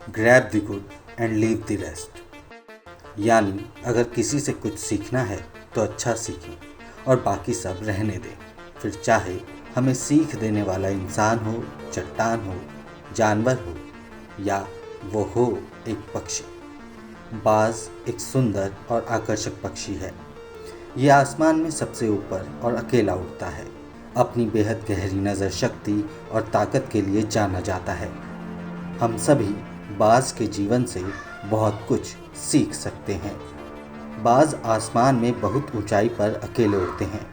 Grab the good and leave the rest. यानी अगर किसी से कुछ सीखना है तो अच्छा सीखें और बाकी सब रहने दें। फिर चाहे हमें सीख देने वाला इंसान हो, चट्टान हो, जानवर हो या वो हो एक पक्षी। बाज एक सुंदर और आकर्षक पक्षी है। ये आसमान में सबसे ऊपर और अकेला उड़ता है। अपनी बेहद गहरी नज़र शक्ति और ताकत के लिए जाना जाता है। हम सभी बाज के जीवन से बहुत कुछ सीख सकते हैं। बाज आसमान में बहुत ऊंचाई पर अकेले उड़ते हैं।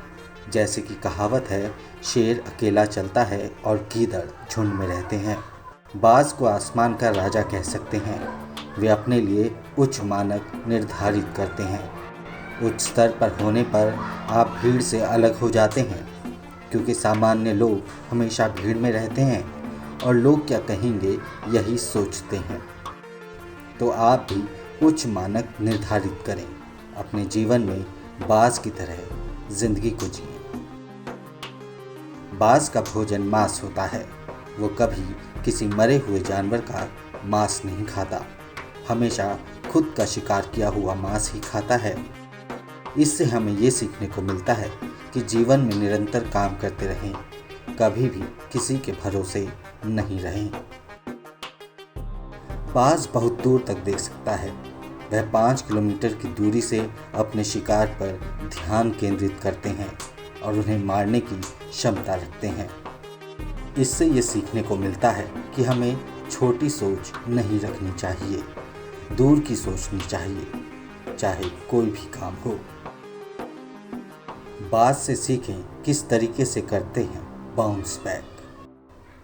जैसे कि कहावत है, शेर अकेला चलता है और गीदड़ झुंड में रहते हैं। बाज को आसमान का राजा कह सकते हैं। वे अपने लिए उच्च मानक निर्धारित करते हैं। उच्च स्तर पर होने पर आप भीड़ से अलग हो जाते हैं, क्योंकि सामान्य लोग हमेशा भीड़ में रहते हैं और लोग क्या कहेंगे यही सोचते हैं। तो आप भी उच्च मानक निर्धारित करें। अपने जीवन में बाज की तरह जिंदगी को जिएं। बाज का भोजन मांस होता है। वो कभी किसी मरे हुए जानवर का मांस नहीं खाता, हमेशा खुद का शिकार किया हुआ मांस ही खाता है। इससे हमें ये सीखने को मिलता है कि जीवन में निरंतर काम करते रहें, कभी भी किसी के भरोसे नहीं रहें। बाज बहुत दूर तक देख सकता है। वह 5 किलोमीटर की दूरी से अपने शिकार पर ध्यान केंद्रित करते हैं और उन्हें मारने की क्षमता रखते हैं। इससे ये सीखने को मिलता है कि हमें छोटी सोच नहीं रखनी चाहिए, दूर की सोचनी चाहिए, चाहे कोई भी काम हो। बाज से सीखें किस तरीके से करते हैं बाउंस बैक।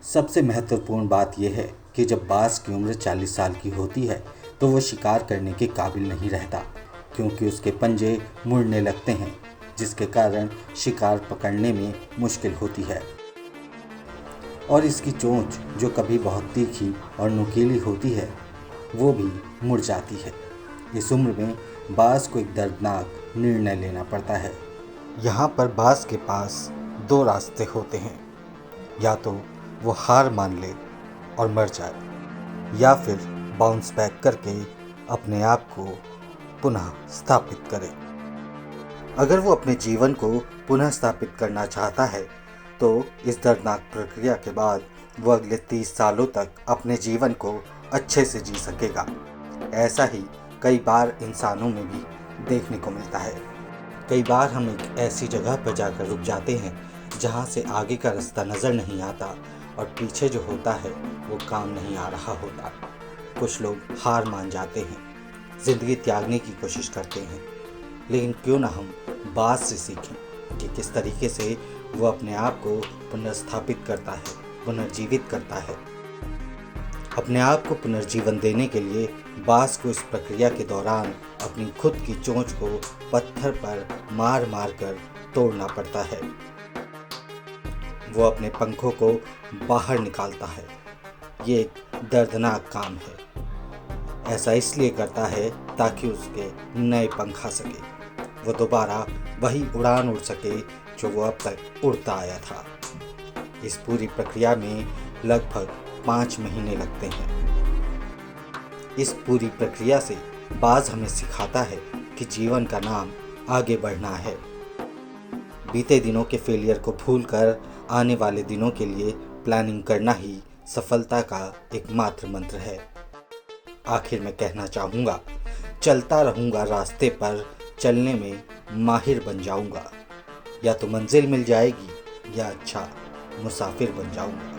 सबसे महत्वपूर्ण बात यह है कि जब बाज की उम्र 40 साल की होती है तो वो शिकार करने के काबिल नहीं रहता, क्योंकि उसके पंजे मुड़ने लगते हैं, जिसके कारण शिकार पकड़ने में मुश्किल होती है। और इसकी चोंच जो कभी बहुत तीखी और नुकीली होती है वो भी मुड़ जाती है। इस उम्र में बाज को एक दर्दनाक निर्णय लेना पड़ता है। यहाँ पर बाज के पास 2 रास्ते होते हैं। या तो वो हार मान ले और मर जाए, या फिर बाउंस बैक करके अपने आप को पुनः स्थापित करे। अगर वो अपने जीवन को पुनः स्थापित करना चाहता है तो इस दर्दनाक प्रक्रिया के बाद वो अगले 30 सालों तक अपने जीवन को अच्छे से जी सकेगा। ऐसा ही कई बार इंसानों में भी देखने को मिलता है। कई बार हम एक ऐसी जगह पर जाकर रुक जाते हैं जहाँ से आगे का रास्ता नज़र नहीं आता और पीछे जो होता है वो काम नहीं आ रहा होता। कुछ लोग हार मान जाते हैं, ज़िंदगी त्यागने की कोशिश करते हैं। लेकिन क्यों ना हम बाज से सीखें कि किस तरीके से वो अपने आप को पुनर्स्थापित करता है, पुनर्जीवित करता है। अपने आप को पुनर्जीवन देने के लिए बाज को इस प्रक्रिया के दौरान अपनी खुद की चोंच को पत्थर पर मार मार कर तोड़ना पड़ता है। वो अपने पंखों को बाहर निकालता है। ये एक दर्दनाक काम है। ऐसा इसलिए करता है ताकि उसके नए पंख आ सके, वो दोबारा वही उड़ान उड़ सके जो वो अब तक उड़ता आया था। इस पूरी प्रक्रिया में लगभग 5 महीने लगते हैं। इस पूरी प्रक्रिया से बाज हमें सिखाता है कि जीवन का नाम आगे बढ़ना है। बीते दिनों के फेलियर को भूलकर आने वाले दिनों के लिए प्लानिंग करना ही सफलता का एकमात्र मंत्र है। आखिर में कहना चाहूँगा, चलता रहूँगा रास्ते पर, चलने में माहिर बन जाऊँगा। या तो मंजिल मिल जाएगी या अच्छा मुसाफिर बन जाऊँगा।